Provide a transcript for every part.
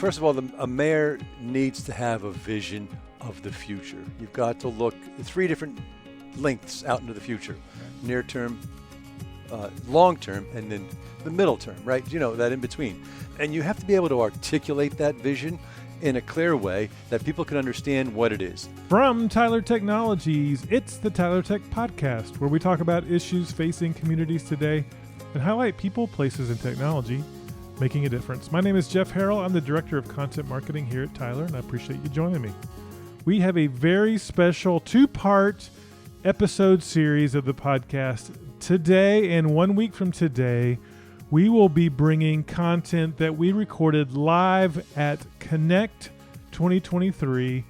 first of all, a mayor needs to have a vision of the future. You've got to look at 3 different lengths out into the future: near term, long term, and then the middle term, right? You know, that in between. And you have to be able to articulate that vision in a clear way that people can understand what it is. From Tyler Technologies, it's the Tyler Tech Podcast, where we talk about issues facing communities today and highlight people, places, and technology making a difference. My name is Jeff Harrell. I'm the Director of Content Marketing here at Tyler, and I appreciate you joining me. We have a very special 2-part episode series of the podcast. Today and 1 week from today, we will be bringing content that we recorded live at Connect 2023.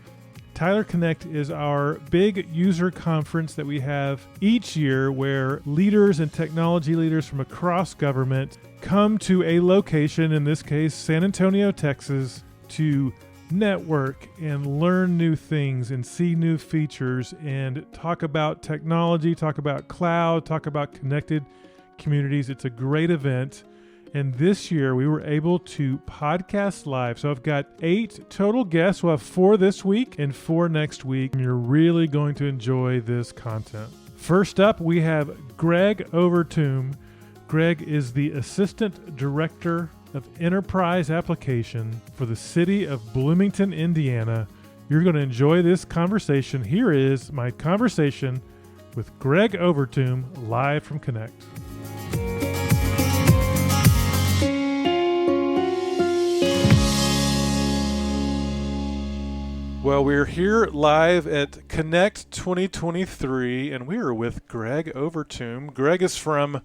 Tyler Connect is our big user conference that we have each year where leaders and technology leaders from across government come to a location, in this case, San Antonio, Texas, to network and learn new things and see new features and talk about technology, talk about cloud, talk about connected communities. It's a great event. And this year we were able to podcast live. So I've got 8 total guests. We'll have 4 this week and 4 next week. And you're really going to enjoy this content. First up, we have Greg Overtoom. Greg is the Assistant Director of Enterprise Application for the city of Bloomington, Indiana. You're going to enjoy this conversation. Here is my conversation with Greg Overtoom live from Connect. Well, we're here live at Connect 2023, and we are with Greg Overtoom. Greg is from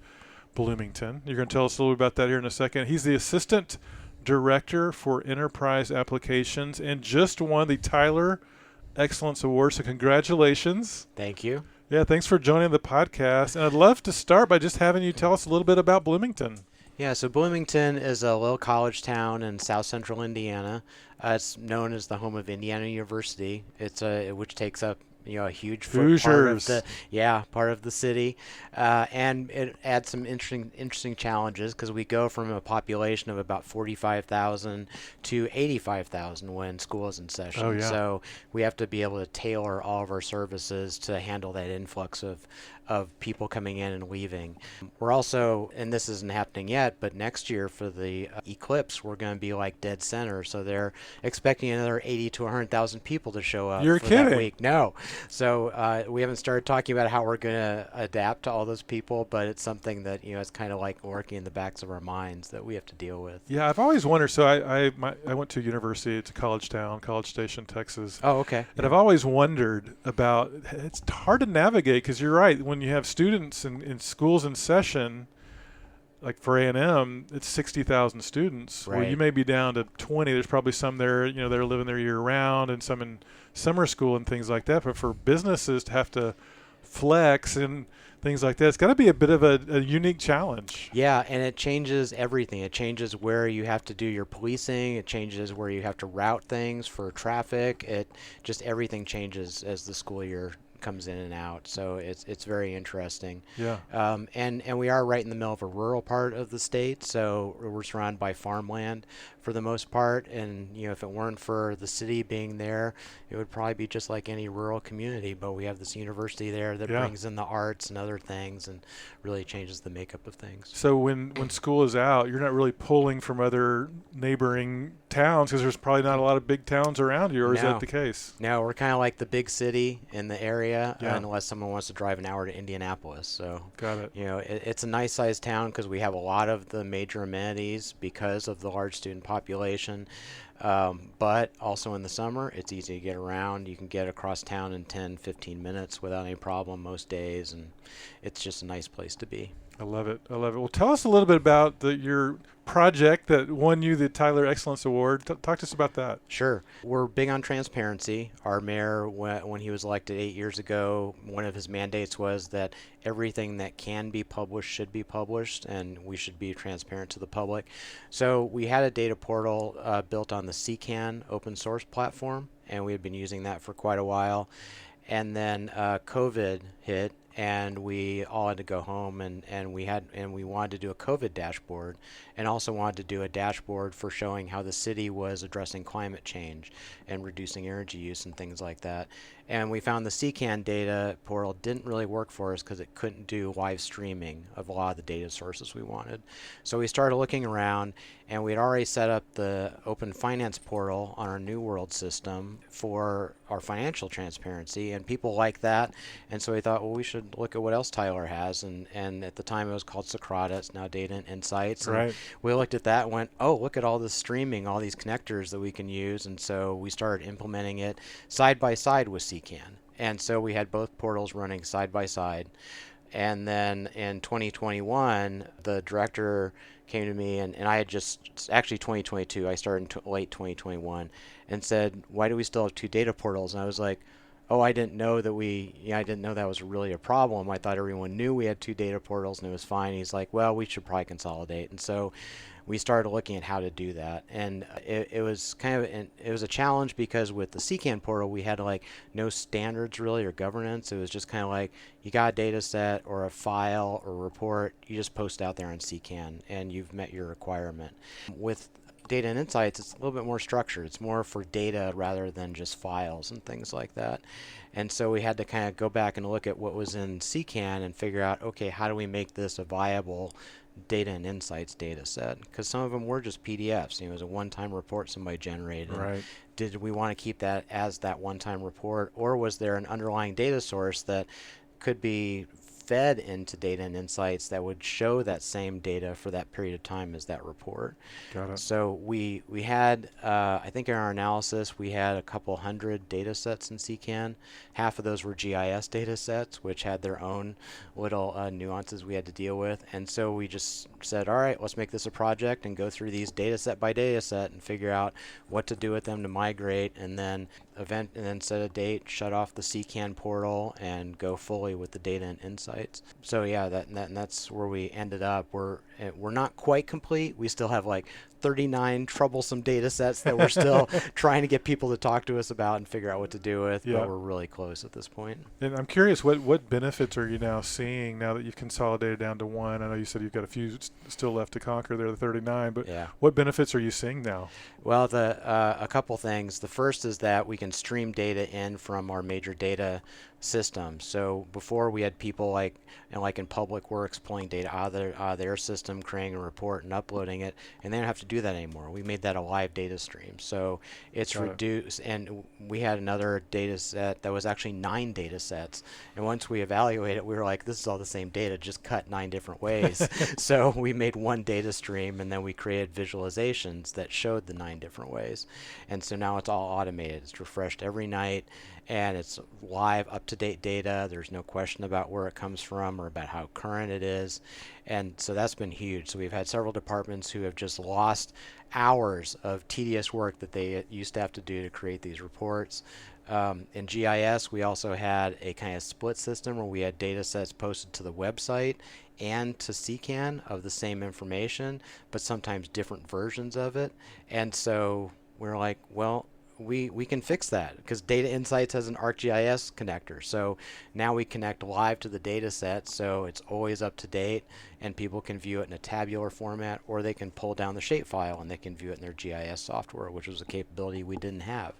Bloomington. You're going to tell us a little bit about that here in a second. He's the Assistant Director for Enterprise Applications and just won the Tyler Excellence Award, so congratulations. Thank you. Yeah, thanks for joining the podcast. And I'd love to start by just having you tell us a little bit about Bloomington. Yeah, so Bloomington is a little college town in south central Indiana. It's known as the home of Indiana University. It's which takes up a huge part of the city, and it adds some interesting challenges because we go from a population of about 45,000 to 85,000 when school is in session. Oh, yeah. So we have to be able to tailor all of our services to handle that influx of people coming in and leaving. We're also, and this isn't happening yet, but next year for the eclipse, we're going to be like dead center. So they're expecting another 80 to 100,000 people to show up. You're for kidding. That week. No. So we haven't started talking about how we're going to adapt to all those people, but it's something that, it's kind of like working in the backs of our minds that we have to deal with. Yeah, I've always wondered. So I went to university. It's a college town, College Station, Texas. Oh, okay. And I've always wondered about, it's hard to navigate because you're right. When you have students in schools in session, like for A&M, it's 60,000 students. Right. Well, you may be down to 20. There's probably some there, they're living there year round and some in summer school and things like that. But for businesses to have to flex and things like that, it's got to be a bit of a unique challenge. Yeah, and it changes everything. It changes where you have to do your policing. It changes where you have to route things for traffic. Everything changes as the school year comes in and out, so it's very interesting. Yeah. And we are right in the middle of a rural part of the state, so we're surrounded by farmland for the most part, and if it weren't for the city being there, it would probably be just like any rural community, but we have this university there that brings in the arts and other things and really changes the makeup of things. So when school is out, you're not really pulling from other neighboring towns because there's probably not a lot of big towns around you, or is that the case? No, we're kind of like the big city in the area, unless someone wants to drive an hour to Indianapolis. So got it. It's a nice sized town because we have a lot of the major amenities because of the large student population. But also in the summer, it's easy to get around. You can get across town in 10, 15 minutes without any problem most days, and it's just a nice place to be. I love it. Well, tell us a little bit about your project that won you the Tyler Excellence Award. Talk to us about that. Sure. We're big on transparency. Our mayor, when he was elected 8 years ago, one of his mandates was that everything that can be published should be published, and we should be transparent to the public. So we had a data portal built on the CCAN open source platform, and we had been using that for quite a while. And then COVID hit, and we all had to go home, and we wanted to do a COVID dashboard, and also wanted to do a dashboard for showing how the city was addressing climate change and reducing energy use and things like that. And we found the CCAN data portal didn't really work for us because it couldn't do live streaming of a lot of the data sources we wanted. So we started looking around, and we'd already set up the open finance portal on our New World system for our financial transparency, and people like that. And so we thought, well, we should look at what else Tyler has. And at the time it was called Socrata. It's now Data and Insights. And Right. we looked at that and went, oh, look at all this streaming, all these connectors that we can use. And so we started implementing it side by side with CCAN. And so we had both portals running side by side. And then in 2021, the director came to me, and I had actually 2022, I started in late 2021, and said, why do we still have two data portals? And I was like, oh, I didn't know that was really a problem. I thought everyone knew we had two data portals and it was fine. He's like, well, we should probably consolidate. And so we started looking at how to do that. And it was it was a challenge because with the CCAN portal, we had like no standards really or governance. It was just kind of like, you got a data set or a file or report, you just post out there on CCAN and you've met your requirement. With Data and Insights, it's a little bit more structured. It's more for data rather than just files and things like that. And so we had to kind of go back and look at what was in CCAN and figure out, okay, how do we make this a viable Data and Insights data set? Because some of them were just PDFs. It was a one-time report somebody generated. Right. Did we want to keep that as that one-time report, or was there an underlying data source that could be fed into Data and Insights that would show that same data for that period of time as that report? Got it. So we had, I think in our analysis, we had a couple hundred data sets in CCAN. Half of those were GIS data sets, which had their own little nuances we had to deal with. And so we just said, all right, let's make this a project and go through these data set by data set and figure out what to do with them to migrate, and then set a date, shut off the CCAN portal, and go fully with the Data and Insights. So yeah, that's where we ended up. We're not quite complete. We still have like 39 troublesome data sets that we're still trying to get people to talk to us about and figure out what to do with, Yeah. but we're really close at this point. And I'm curious, what benefits are you now seeing now that you've consolidated down to one? I know you said you've got a few still left to conquer there, the 39, but Yeah. what benefits are you seeing now? Well, a couple things. The first is that we can stream data in from our major data system. So before we had people like in Public Works pulling data out of their system, creating a report and uploading it, and they don't have to do that anymore. We made that a live data stream. So it's reduced, and we had another data set that was actually 9 data sets. And once we evaluated it, we were like, this is all the same data, just cut 9 different ways. So we made one data stream, and then we created visualizations that showed the 9 different ways. And so now it's all automated. It's refreshed every night, and it's live, up-to-date data. There's no question about where it comes from or about how current it is. And so that's been huge. So we've had several departments who have just lost hours of tedious work that they used to have to do to create these reports. In GIS, we also had a kind of split system where we had data sets posted to the website and to CCAN of the same information, but sometimes different versions of it. And so we're like, well, we can fix that because Data Insights has an ArcGIS connector. So now we connect live to the data set, so it's always up to date, and people can view it in a tabular format, or they can pull down the shapefile and they can view it in their GIS software, which was a capability we didn't have.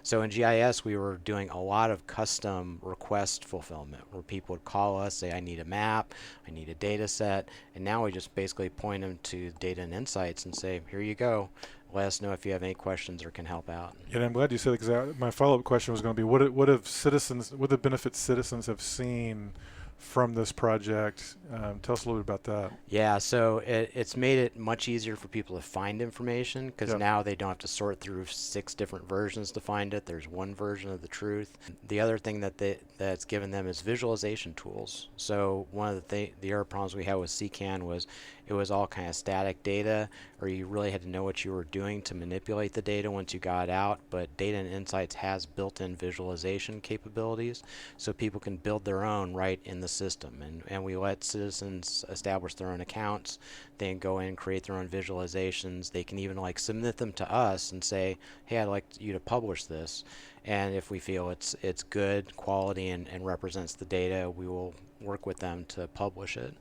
So in GIS, we were doing a lot of custom request fulfillment where people would call us, say, I need a map, I need a data set, and now we just basically point them to Data and Insights and say, here you go. Let us know if you have any questions or can help out. Yeah, and I'm glad you said it, because my follow-up question was going to be, what the benefits citizens have seen from this project? Tell us a little bit about that. Yeah, so it's made it much easier for people to find information, because now they don't have to sort through 6 different versions to find it. There's one version of the truth. The other thing that's given them is visualization tools. So one of the other problems we had with CCAN was it was all kind of static data. or you really had to know what you were doing to manipulate the data once you got out. But Data and Insights has built-in visualization capabilities, so people can build their own right in the system. And we let citizens establish their own accounts. They can go in and create their own visualizations. They can even like submit them to us and say, hey, I'd like you to publish this. And if we feel it's good quality and represents the data, we will work with them to publish it.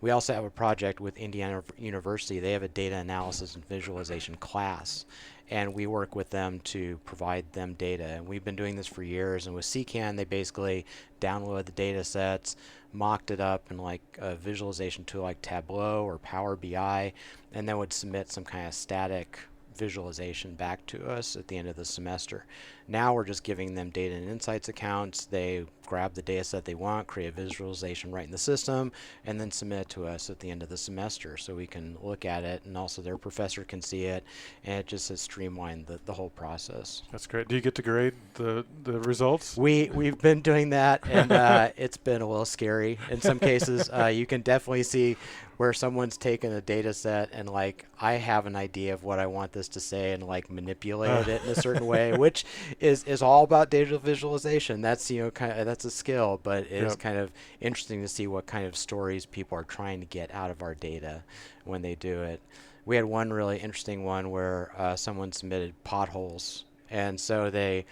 We also have a project with Indiana University. They have a data analysis and visualization class, and we work with them to provide them data. And we've been doing this for years. And with CCAN, they basically download the data sets, mocked it up in like a visualization tool like Tableau or Power BI, and then would submit some kind of static visualization back to us at the end of the semester. Now we're just giving them Data and Insights accounts. They grab the data set they want, create a visualization right in the system, and then submit it to us at the end of the semester so we can look at it, and also their professor can see it, and it just has streamlined the whole process. That's great. Do you get to grade the results? We've been doing that, and it's been a little scary in some cases. You can definitely see where someone's taken a data set and like, I have an idea of what I want this to say, and like manipulated it in a certain way, which is all about data visualization. That's, you know, that's a skill, but it is kind of interesting to see what kind of stories people are trying to get out of our data when they do it. We had one really interesting one where someone submitted potholes, and so they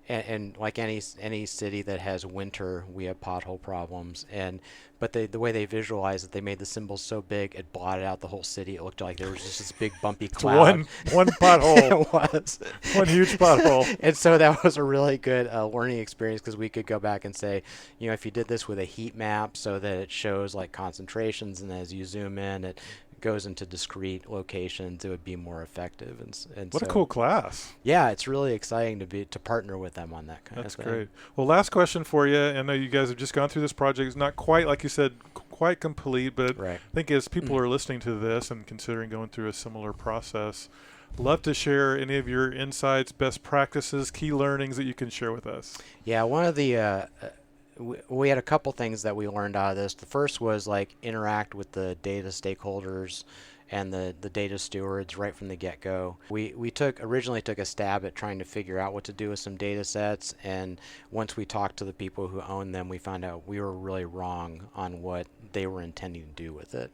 and like any city that has winter, we have pothole problems. But the way they visualized it, they made the symbols so big it blotted out the whole city. It looked like there was just this big bumpy cloud. One pothole. It was one huge pothole. And so that was a really good learning experience, because we could go back and say, you know, if you did this with a heat map so that it shows like concentrations, and as you zoom in, it goes into discrete locations, it would be more effective. And what a cool class. Yeah, it's really exciting to partner with them on that kind of thing. That's great. Well, last question for you. I know you guys have just gone through this project. It's not quite, like you said, quite complete, but I think as people are listening to this and considering going through a similar process, love to share any of your insights, best practices, key learnings that you can share with us. Yeah, one of the we had a couple things that we learned out of this. The first was like interact with the data stakeholders and the data stewards right from the get-go. We originally took a stab at trying to figure out what to do with some data sets, and once we talked to the people who own them, we found out we were really wrong on what they were intending to do with it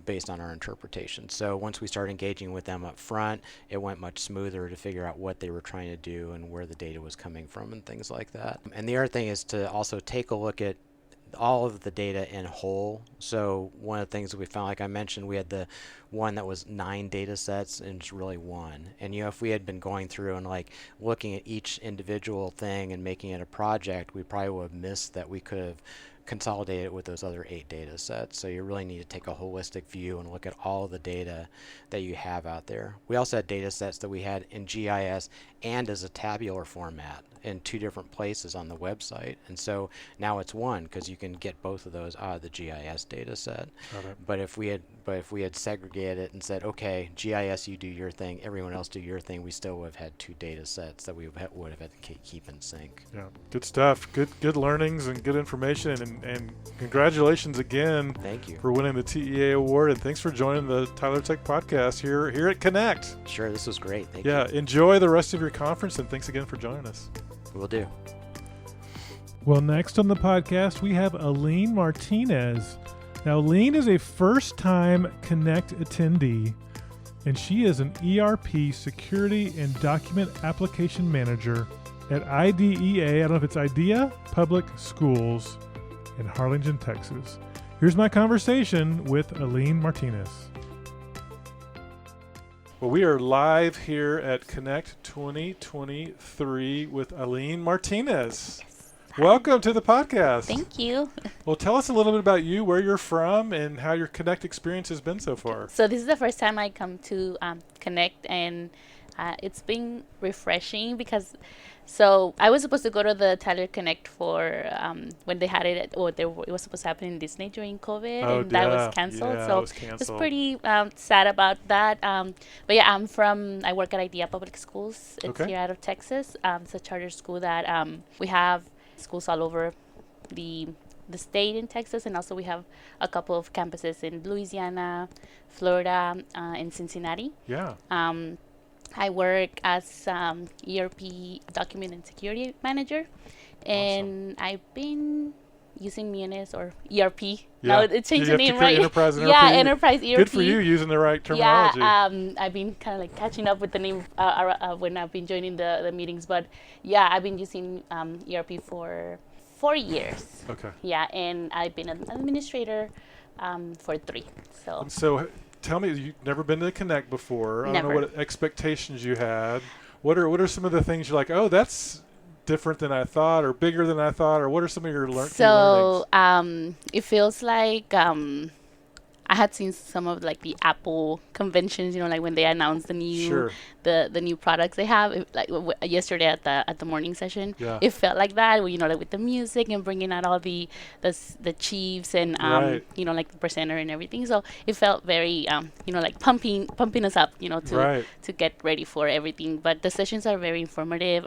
based on our interpretation. So once we started engaging with them up front, it went much smoother to figure out what they were trying to do and where the data was coming from and things like that. And the other thing is to also take a look at all of the data in whole. So one of the things that we found, like I mentioned, we had the one that was 9 data sets, and it's really 1. And, you know, if we had been going through and like looking at each individual thing and making it a project, we probably would have missed that we could have consolidated with those other 8 data sets. So you really need to take a holistic view and look at all of the data that you have out there. We also had data sets that we had in GIS and as a tabular format in 2 different places on the website. And so now it's 1, because you can get both of those out of the GIS data set. But if we had segregated it and said, okay, GIS, you do your thing, everyone else do your thing, we still would have had 2 data sets that we would have had to keep in sync. Yeah, good stuff. Good learnings and good information. And congratulations again. Thank you for winning the TEA award, and thanks for joining the Tyler Tech podcast here at Connect. Sure, this was great. Thank you. Yeah, enjoy the rest of your conference, and thanks again for joining us. Will do. Well, next on the podcast, we have Aline Martinez. Now, Aline is a first-time Connect attendee, and she is an ERP security and document application manager at IDEA, I don't know if it's IDEA Public Schools in Harlingen, Texas. Here's my conversation with Aline Martinez. Well, we are live here at Connect 2023 with Aline Martinez. Yes. Welcome to the podcast. Thank you. Well, tell us a little bit about you, where you're from, and how your Connect experience has been so far. So this is the first time I come to Connect, and it's been refreshing because I was supposed to go to the Tyler Connect for when they had it, it was supposed to happen in Disney during COVID, and that was canceled. Yeah, so it was canceled. I was pretty sad about that. But yeah, I work at IDEA Public Schools. It's here out of Texas. It's a charter school that we have schools all over the the state in Texas, and also we have a couple of campuses in Louisiana, Florida, and Cincinnati. Yeah. I work as ERP document and security manager, and I've been using Munis or ERP. Yeah. Now it changed the name, right? Enterprise ERP. Yeah, Enterprise ERP. Good for you using the right terminology. Yeah, I've been kind of like catching up with the name when I've been joining the meetings. But yeah, I've been using ERP for 4 years. Okay. Yeah, and I've been an administrator for 3. So tell me, you've never been to Connect before. I don't know what expectations you had. What are some of the things you're like, oh, that's different than I thought, or bigger than I thought, or what are some of your learnings? So it feels like I had seen some of like the Apple conventions, like when they announced the new the new products they have. Yesterday at the morning session, it felt like that. Like with the music and bringing out all the chiefs and like the presenter and everything. So it felt very like pumping us up, to get ready for everything. But the sessions are very informative.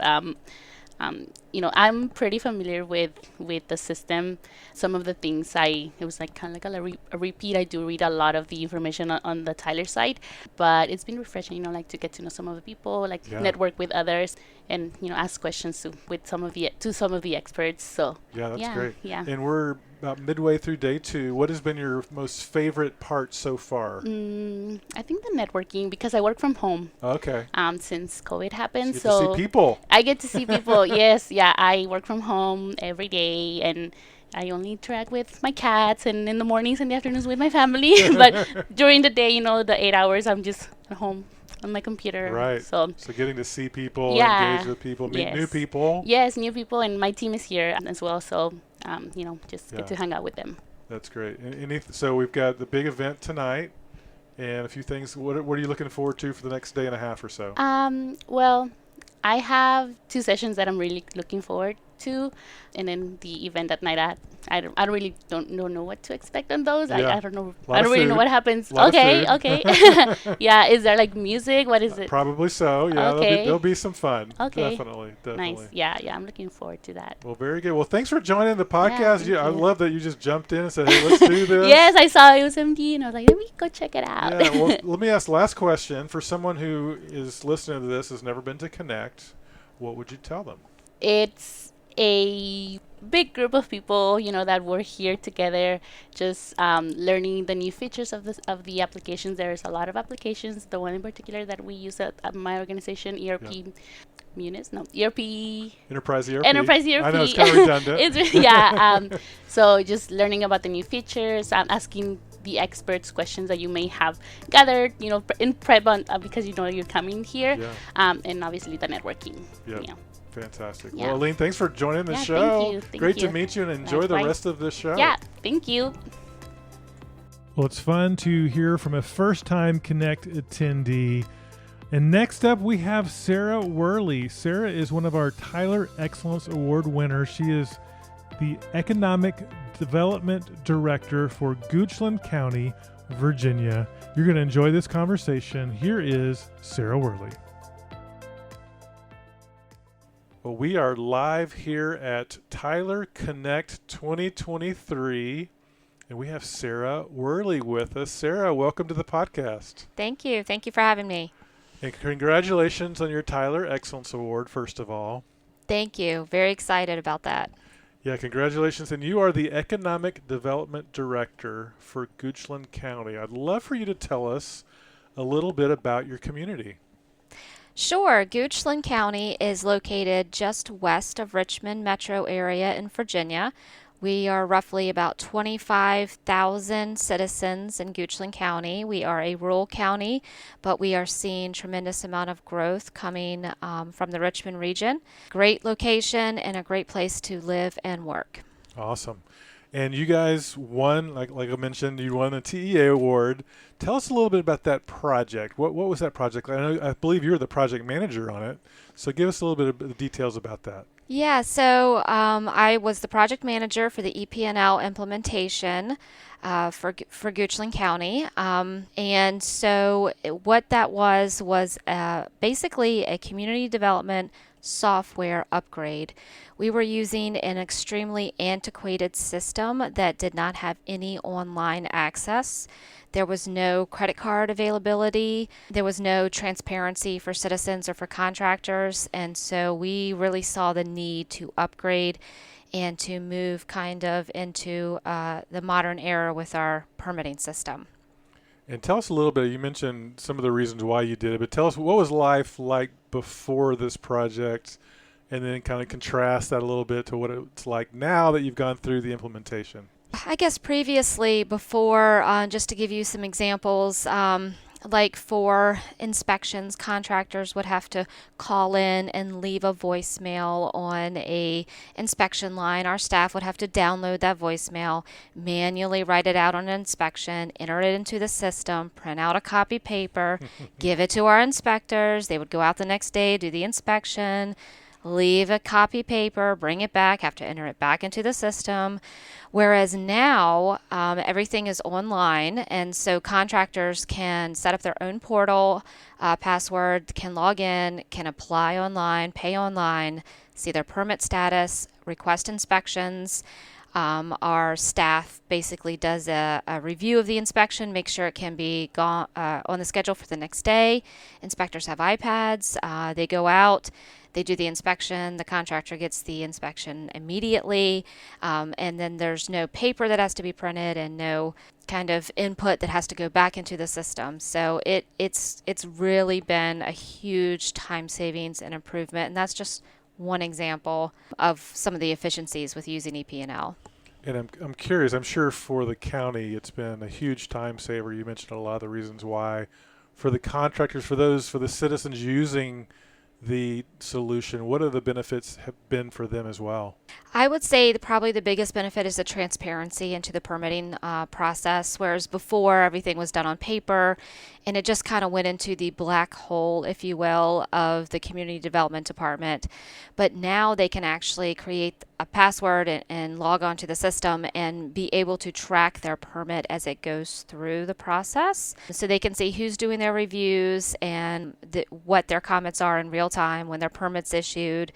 I'm pretty familiar with the system. Some of the things it was like kind of like a repeat. I do read a lot of the information on the Tyler site, but it's been refreshing, like to get to know some of the people, like network with others, and ask questions to some of the experts. So that's great. Yeah. And we're about midway through day 2. What has been your most favorite part so far? I think the networking, because I work from home. Okay. Since COVID happened, so you get to see people. I get to see people. Yes, yeah. I work from home every day, and I only interact with my cats, and in the mornings and the afternoons with my family. But during the day, the 8 hours, I'm just at home on my computer. Right. So getting to see people, engage with people, meet new people. Yes, new people, and my team is here as well. So just get to hang out with them. That's great. So we've got the big event tonight, and a few things. What are you looking forward to for the next day and a half or so? Well, I have 2 sessions that I'm really looking forward to, and then the event at night. I really don't know what to expect on those. I don't know. I don't really know what happens. Okay. Yeah, is there like music? What is it? Probably so. Yeah, there'll be some fun. Okay. Definitely. Nice. Yeah, I'm looking forward to that. Well, very good. Well, thanks for joining the podcast. I love that you just jumped in and said, "Hey, let's do this." Yes, I saw it was empty, and I was like, "Let me go check it out." Yeah. Well, let me ask the last question. For someone who is listening to this, has never been to Connect, what would you tell them? It's a big group of people, that were here together, just learning the new features of the applications. There's a lot of applications. The one in particular that we use at my organization, ERP. Munis? No, ERP. Enterprise ERP. Enterprise ERP. I know, it's kind of redundant. So just learning about the new features, asking the experts questions that you may have gathered, in prep on, because you're coming here, and obviously the networking. Yeah. Fantastic. Yeah. Well, Aline, thanks for joining the show. Thank you. Great to meet you, and enjoy the rest of the show. Yeah, thank you. Well, it's fun to hear from a first-time Connect attendee. And next up, we have Sara Worley. Sara is one of our Tyler Excellence Award winners. She is the Economic Development Director for Goochland County, Virginia. You're going to enjoy this conversation. Here is Sara Worley. Well, we are live here at Tyler Connect 2023, and we have Sara Worley with us. Sara, welcome to the podcast. Thank you. Thank you for having me. And congratulations on your Tyler Excellence Award, first of all. Thank you. Very excited about that. Yeah, congratulations. And you are the Economic Development Director for Goochland County. I'd love for you to tell us a little bit about your community. Sure. Goochland County is located just west of Richmond metro area in Virginia. We are roughly about 25,000 citizens in Goochland County. We are a rural county, but we are seeing tremendous amount of growth coming from the Richmond region. Great location and a great place to live and work. Awesome. And you guys won, like I mentioned, you won a TEA award. Tell us a little bit about that project. What was that project? I believe you were the project manager on it. So give us a little bit of the details about that. Yeah, so I was the project manager for the EPNL implementation. for Goochland County. And so what that was basically a community development software upgrade. We were using an extremely antiquated system that did not have any online access. There was no credit card availability. There was no transparency for citizens or for contractors. And so we really saw the need to upgrade and to move kind of into the modern era with our permitting system. And tell us a little bit, you mentioned some of the reasons why you did it, but tell us, what was life like before this project, and then kind of contrast that a little bit to what it's like now that you've gone through the implementation. I guess previously, before, just to give you some examples, like for inspections, contractors would have to call in and leave a voicemail on a inspection line. Our staff would have to download that voicemail, manually write it out on an inspection, enter it into the system, print out a copy paper, give it to our inspectors. They would go out the next day, do the inspection, leave a copy paper, bring it back, have to enter it back into the system. Whereas now, everything is online, and so contractors can set up their own portal, password, can log in, can apply online, pay online, see their permit status, request inspections. Our staff basically does a review of the inspection, make sure it can be on the schedule for the next day. Inspectors have iPads. They go out. They do the inspection. The contractor gets the inspection immediately. And then there's no paper that has to be printed and no kind of input that has to go back into the system. So it's really been a huge time savings and improvement. And that's just one example of some of the efficiencies with using EP&L. And I'm curious, I'm sure for the county it's been a huge time saver. You mentioned a lot of the reasons why. For the contractors, for the citizens using the solution, what are the benefits have been for them as well? I would say probably the biggest benefit is the transparency into the permitting process, whereas before everything was done on paper and it just kind of went into the black hole, if you will, of the community development department. But now they can actually create a password and log on to the system and be able to track their permit as it goes through the process. So they can see who's doing their reviews and what their comments are in real time when their permit's issued.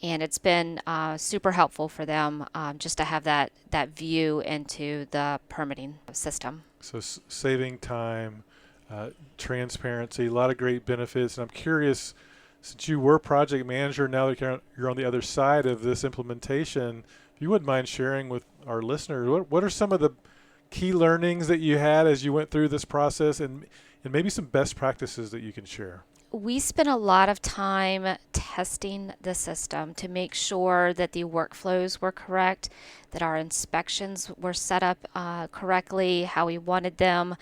And it's been super helpful for them just to have that view into the permitting system. So saving time, transparency, a lot of great benefits. And I'm curious, since you were project manager, now that you're on the other side of this implementation, if you wouldn't mind sharing with our listeners, what are some of the key learnings that you had as you went through this process, and maybe some best practices that you can share? We spent a lot of time testing the system to make sure that the workflows were correct, that our inspections were set up correctly, how we wanted them.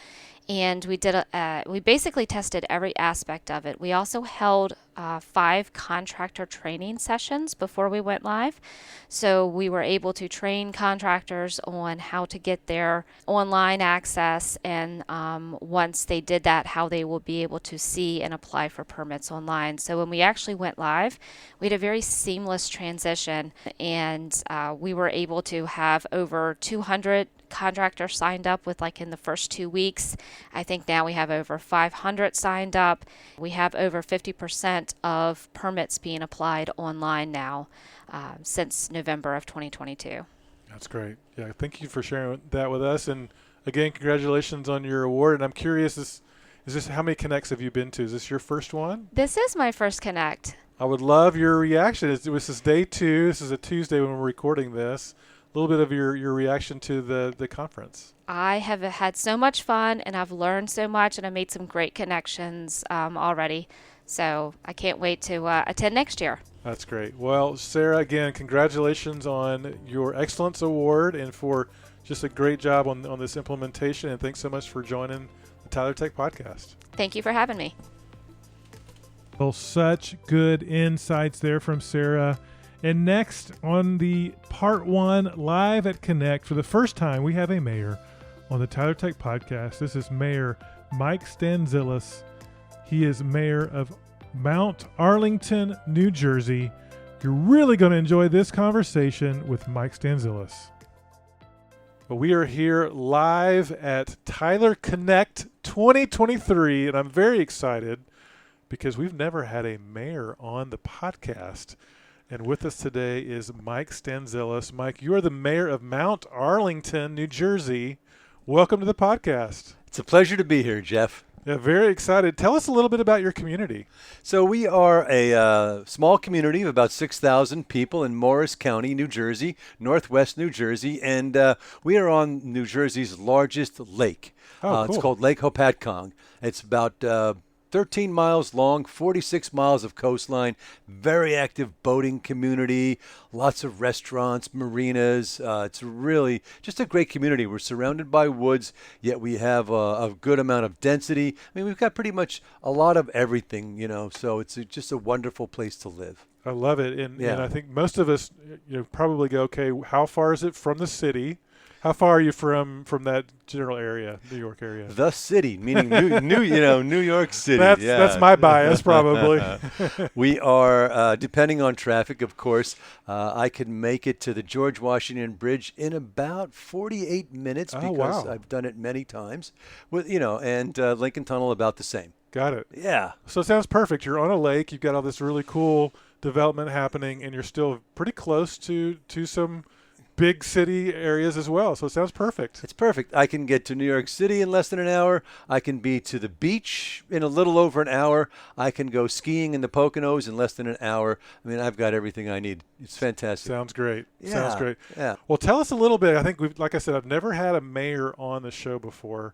And we basically tested every aspect of it. We also held 5 contractor training sessions before we went live. So we were able to train contractors on how to get their online access, and once they did that, how they will be able to see and apply for permits online. So when we actually went live, we had a very seamless transition, and we were able to have over 200 contractors signed up in the first 2 weeks. I think now we have over 500 signed up. We have over 50% of permits being applied online now since November of 2022. That's great. Yeah, thank you for sharing that with us. And again, congratulations on your award. And I'm curious, is this how many connects have you been to? Is this your first one? This is my first connect. I would love your reaction. This is day 2. This is a Tuesday when we're recording this. A little bit of your reaction to the conference. I have had so much fun, and I've learned so much, and I made some great connections already. So I can't wait to attend next year. That's great. Well, Sara, again, congratulations on your Excellence Award and for just a great job on this implementation. And thanks so much for joining the Tyler Tech Podcast. Thank you for having me. Well, such good insights there from Sara. And next on the part 1 live at Connect, for the first time, we have a mayor on the Tyler Tech Podcast. This is Mayor Mike Stanzilis. He is mayor of Mount Arlington, New Jersey. You're really going to enjoy this conversation with Mike Stanzilis. Well, we are here live at Tyler Connect 2023, and I'm very excited because we've never had a mayor on the podcast. And with us today is Mike Stanzilis. Mike, you are the mayor of Mount Arlington, New Jersey. Welcome to the podcast. It's a pleasure to be here, Jeff. Yeah, very excited. Tell us a little bit about your community. So we are a small community of about 6,000 people in Morris County, New Jersey, northwest New Jersey, and we are on New Jersey's largest lake. Cool. It's called Lake Hopatcong. It's about 13 miles long, 46 miles of coastline, very active boating community, lots of restaurants, marinas. It's really just a great community. We're surrounded by woods, yet we have a good amount of density. I mean, we've got pretty much a lot of everything, so it's just a wonderful place to live. I love it. And Yeah. I think most of us probably go, okay, how far is it from the city? How far are you from that general area, New York area? The city, meaning New York City. That's my bias, probably. We are, depending on traffic, of course, I can make it to the George Washington Bridge in about 48 minutes because wow. I've done it many times. And Lincoln Tunnel about the same. Got it. Yeah. So it sounds perfect. You're on a lake. You've got all this really cool development happening, and you're still pretty close to some big city areas as well. So it sounds perfect. It's perfect. I can get to New York City in less than an hour. I can be to the beach in a little over an hour. I can go skiing in the Poconos in less than an hour. I mean, I've got everything I need. It's fantastic. Sounds great. Yeah, Sounds great. Yeah. Well, tell us a little bit. I think like I said, I've never had a mayor on the show before.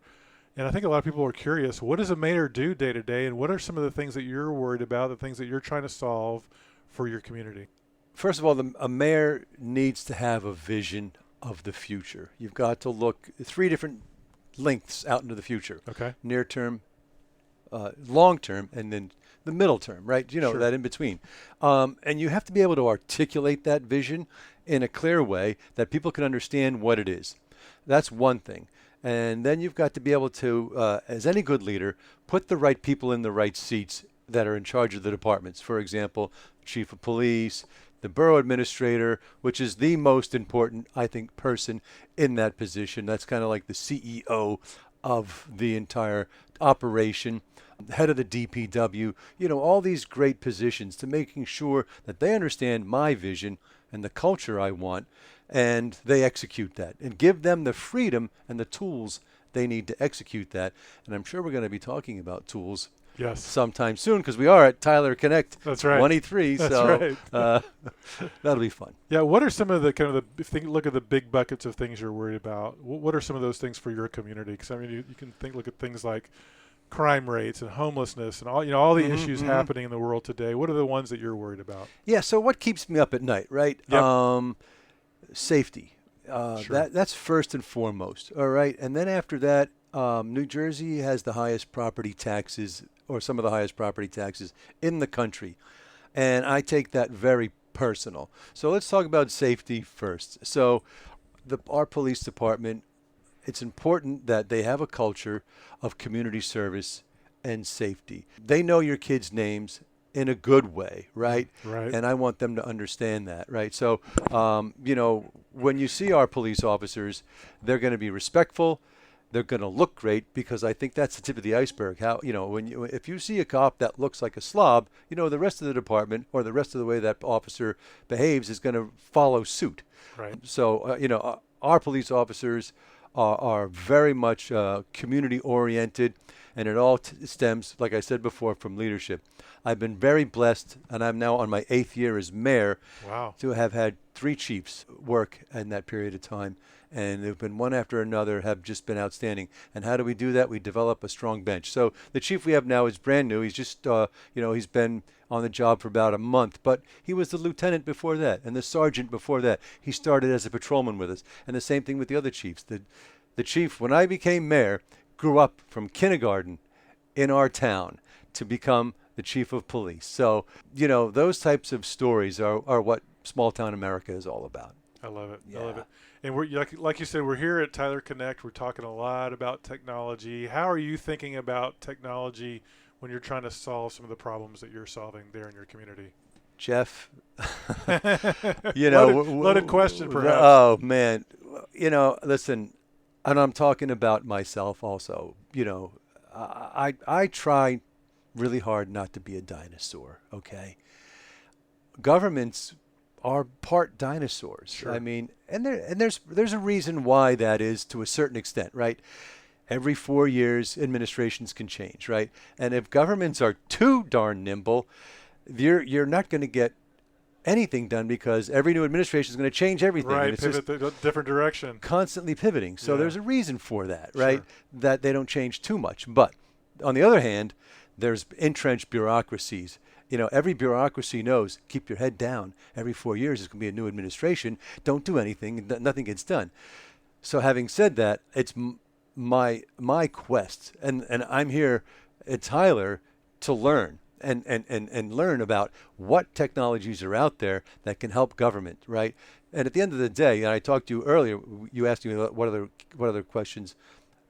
And I think a lot of people are curious, what does a mayor do day to day? And what are some of the things that you're worried about, the things that you're trying to solve for your community? First of all, a mayor needs to have a vision of the future. You've got to look 3 different lengths out into the future. Okay. Near term, long term, and then the middle term, right? Sure. That in between. And you have to be able to articulate that vision in a clear way that people can understand what it is. That's one thing. And then you've got to be able to, as any good leader, put the right people in the right seats that are in charge of the departments. For example, chief of police, the borough administrator, which is the most important, I think, person in that position. That's kind of like the CEO of the entire operation, head of the DPW, all these great positions to making sure that they understand my vision and the culture I want, and they execute that and give them the freedom and the tools they need to execute that. And I'm sure we're going to be talking about tools sometime soon because we are at Tyler Connect. That's right. 23. That's so right. That'll be fun. Yeah. What are some of the look at the big buckets of things you're worried about? What are some of those things for your community? Because I mean, you can look at things like crime rates and homelessness and all the issues happening in the world today. What are the ones that you're worried about? Yeah. So what keeps me up at night, right? Yep. Safety. Sure. That's first and foremost. All right. And then after that, New Jersey has the highest property taxes, or some of the highest property taxes in the country. And I take that very personal. So let's talk about safety first. So our police department, it's important that they have a culture of community service and safety. They know your kids' names in a good way, right? Right. And I want them to understand that, right? So, when you see our police officers, they're going to be respectful. They're going to look great, because I think that's the tip of the iceberg. If you see a cop that looks like a slob, the rest of the department or the rest of the way that officer behaves is going to follow suit. Right. So, our police officers are very much community oriented, and it all stems, like I said before, from leadership. I've been very blessed, and I'm now on my 8th year as mayor. Wow. To have had 3 chiefs work in that period of time. And they've been one after another, have just been outstanding. And how do we do that? We develop a strong bench. So the chief we have now is brand new. He's just, he's been on the job for about a month, but he was the lieutenant before that and the sergeant before that. He started as a patrolman with us. And the same thing with the other chiefs. The chief, when I became mayor, grew up from kindergarten in our town to become the chief of police. So, those types of stories are what small town America is all about. I love it. Yeah. I love it. And we're like you said, we're here at Tyler Connect. We're talking a lot about technology. How are you thinking about technology when you're trying to solve some of the problems that you're solving there in your community? Jeff, you know, loaded question, perhaps. Oh man, you know, listen, and I'm talking about myself also. You know, I try really hard not to be a dinosaur. Okay, governments are part dinosaurs. Sure. I mean, and there's a reason why that is to a certain extent, right? Every 4 years, administrations can change, right? And if governments are too darn nimble, you're not going to get anything done because every new administration is going to change everything. Right, and it's pivot just the different direction. constantly pivoting. So Yeah. there's a reason for that, right? Sure. That they don't change too much. But on the other hand, there's entrenched bureaucracies. You know, every bureaucracy knows, keep your head down. Every 4 years, there's going to be a new administration. Don't do anything. Nothing gets done. So having said that, it's my quest, and I'm here at Tyler to learn and learn about what technologies are out there that can help government, right? And at the end of the day, and I talked to you earlier, you asked me what other questions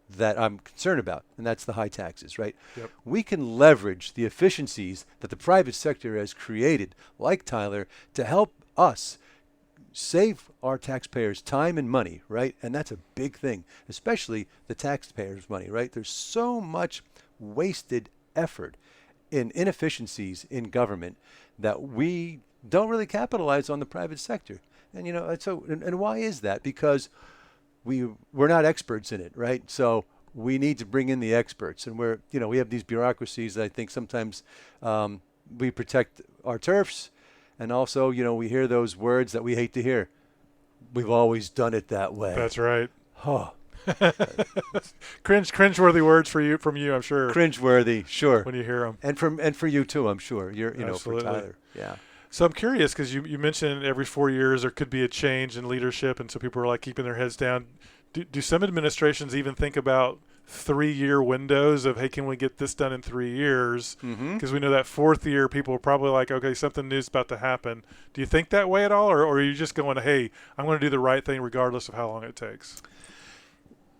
that I'm concerned about, and that's the high taxes, right? Yep. We can leverage the efficiencies that the private sector has created, like Tyler, to help us save our taxpayers time and money, right? And that's a big thing, especially the taxpayers' money, right? There's so much wasted effort in inefficiencies in government that we don't really capitalize on the private sector. And you know, and why is that? Because we're not experts in it, right? So we need to bring in the experts, and we have these bureaucracies that I think sometimes we protect our turfs. And also, you know, we hear those words that we hate to hear. We've always done it that way. That's right. Oh. Cringeworthy words from you, I'm sure. Cringeworthy, sure. When you hear them. And for you too, I'm sure. Absolutely. For Tyler. Yeah. So I'm curious because you mentioned every 4 years there could be a change in leadership, and so people are like keeping their heads down. Do some administrations even think about 3-year windows of, hey, can we get this done in 3 years? Because we know that 4th year people are probably like, okay, something new's about to happen. Do you think that way at all, or are you just going, hey, I'm going to do the right thing regardless of how long it takes?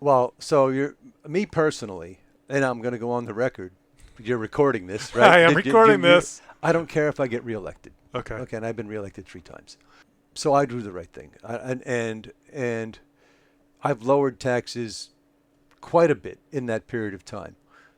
Well, so me personally, and I'm going to go on the record. You're recording this, right? I am recording this. I don't care if I get reelected. Okay. Okay, and I've been reelected 3 times. So I do the right thing. And I've lowered taxes quite a bit in that period of time.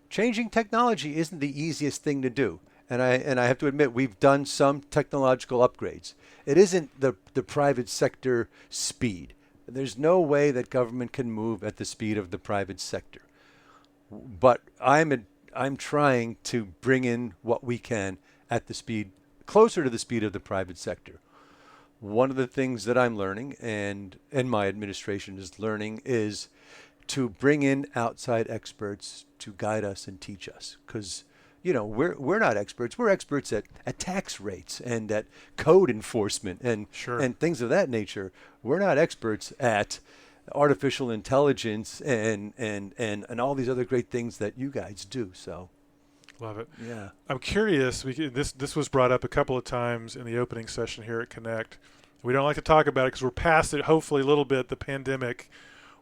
Changing technology isn't the easiest thing to do. And I have to admit, we've done some technological upgrades. It isn't the private sector speed. There's no way that government can move at the speed of the private sector. But I'm trying to bring in what we can at the speed, closer to the speed of the private sector. One of the things that I'm learning, and my administration is learning, is to bring in outside experts to guide us and teach us. Because, you know, we're not experts. We're experts at tax rates and at code enforcement and Sure. and things of that nature. We're not experts at artificial intelligence and all these other great things that you guys do. So, Love it. yeah. I'm curious. This was brought up a couple of times in the opening session here at Connect. We don't like to talk about it because we're past it, hopefully a little bit, the pandemic.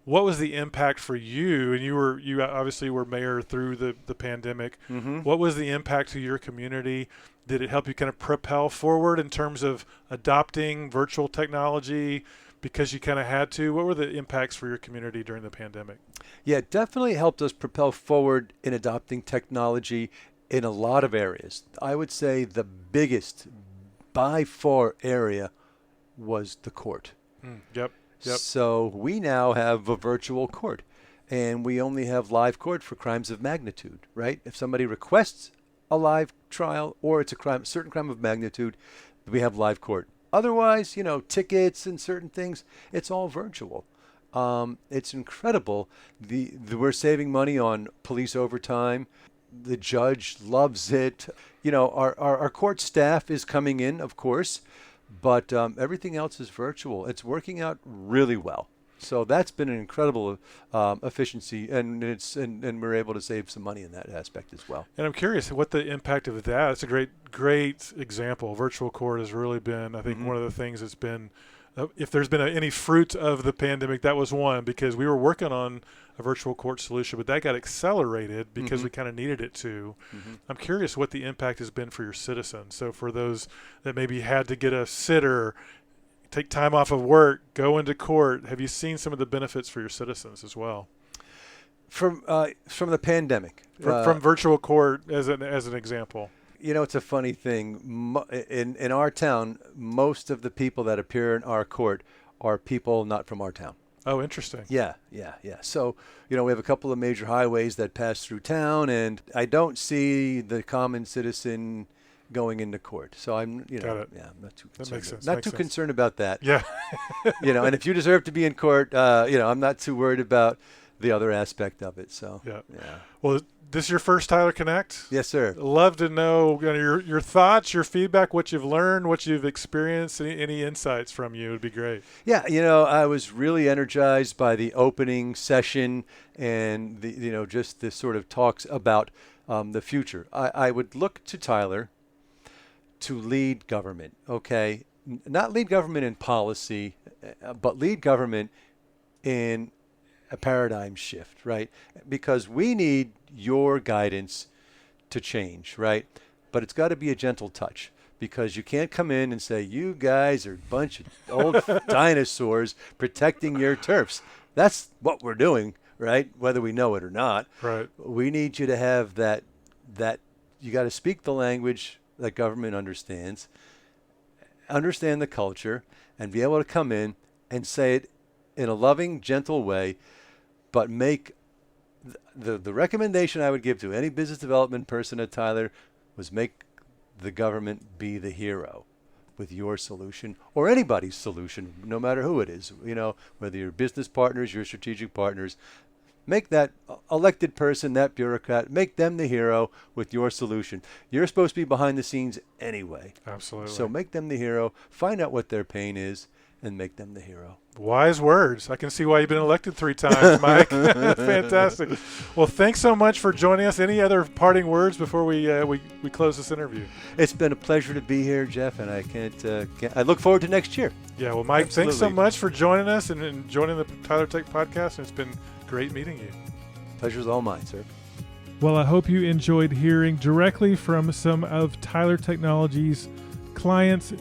What was the impact for you? And you obviously were mayor through the pandemic. Mm-hmm. What was the impact to your community? Did it help you kind of propel forward in terms of adopting virtual technology because you kind of had to? What were the impacts for your community during the pandemic? Yeah, it definitely helped us propel forward in adopting technology in a lot of areas. I would say the biggest, by far, area was the court. Yep. So we now have a virtual court, and we only have live court for crimes of magnitude, right? If somebody requests a live trial or it's a certain crime of magnitude, we have live court. Otherwise, you know, tickets and certain things, it's all virtual. It's incredible. We're saving money on police overtime. The judge loves it. You know, our court staff is coming in, of course, but everything else is virtual. It's working out really well. So that's been an incredible efficiency, and we're able to save some money in that aspect as well. And I'm curious what the impact of that. It's a great example. Virtual court has really been, I think, one of the things that's been if there's been any fruit of the pandemic, that was one, because we were working on a virtual court solution, but that got accelerated because we kind of needed it to. I'm curious what the impact has been for your citizens. So for those that maybe had to get a sitter, take time off of work, go into court, have you seen some of the benefits for your citizens as well? From the pandemic, From virtual court as an example. You know, it's a funny thing. In our town, most of the people that appear in our court are people not from our town. Oh, interesting. Yeah. So, you know, we have a couple of major highways that pass through town, and I don't see the common citizen going into court. So I'm, you know, I'm not too concerned. That makes sense. Not too concerned about that. Yeah. You know, and if you deserve to be in court, you know, I'm not too worried about the other aspect of it. So, yeah. Well, this is your first Tyler Connect? Yes, sir. Love to know, you know, your thoughts, your feedback, what you've learned, what you've experienced, any insights from you would be great. Yeah, you know, I was really energized by the opening session and the, you know, just this sort of talks about the future. I would look to Tyler to lead government, okay? Not lead government in policy, but lead government in a paradigm shift, right? Because we need your guidance to change, right? But it's got to be a gentle touch, because you can't come in and say, you guys are a bunch of old dinosaurs protecting your turfs. That's what we're doing, right? Whether we know it or not. Right. We need you to have that you got to speak the language that government understands, understand the culture, and be able to come in and say it in a loving, gentle way, but make the recommendation I would give to any business development person at Tyler was make the government be the hero with your solution or anybody's solution, no matter who it is, you know, whether you're business partners, your strategic partners. Make that elected person, that bureaucrat, make them the hero with your solution. You're supposed to be behind the scenes anyway. Absolutely. So make them the hero, find out what their pain is, and make them the hero. Wise words. I can see why you've been elected 3 times, Mike. Fantastic. Well, thanks so much for joining us. Any other parting words before we close this interview? It's been a pleasure to be here, Jeff, and I I look forward to next year. Yeah, well, Mike, Absolutely. Thanks so much for joining us and joining the Tyler Tech podcast. It's been great meeting you. Pleasure's all mine, sir. Well, I hope you enjoyed hearing directly from some of Tyler Technologies' clients,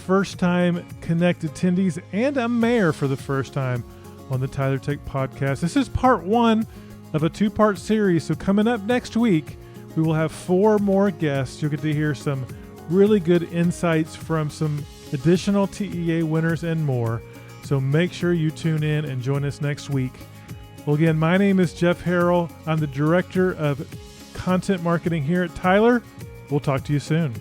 first-time Connect attendees, and a mayor for the first time on the Tyler Tech podcast. This is part 1 of a 2-part series, so coming up next week, we will have 4 more guests. You'll get to hear some really good insights from some additional TEA winners and more, so make sure you tune in and join us next week. Well, again, my name is Jeff Harrell. I'm the Director of Content Marketing here at Tyler. We'll talk to you soon.